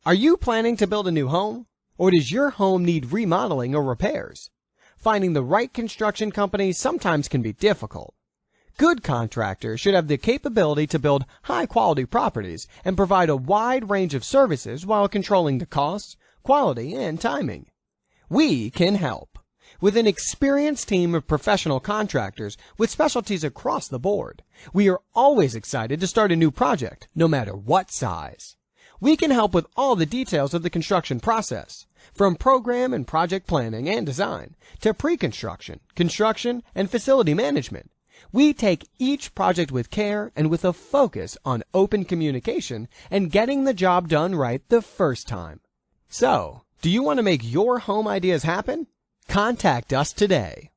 Are you planning to build a new home? Or does your home need remodeling or repairs? Finding the right construction company sometimes can be difficult. Good contractors should have the capability to build high-quality properties and provide a wide range of services while controlling the costs, quality, and timing. We can help. With an experienced team of professional contractors with specialties across the board, we are always excited to start a new project, no matter what size. We can help with all the details of the construction process, from program and project planning and design to pre-construction, construction, and facility management. We take each project with care and with a focus on open communication and getting the job done right the first time. So, do you want to make your home ideas happen? Contact us today.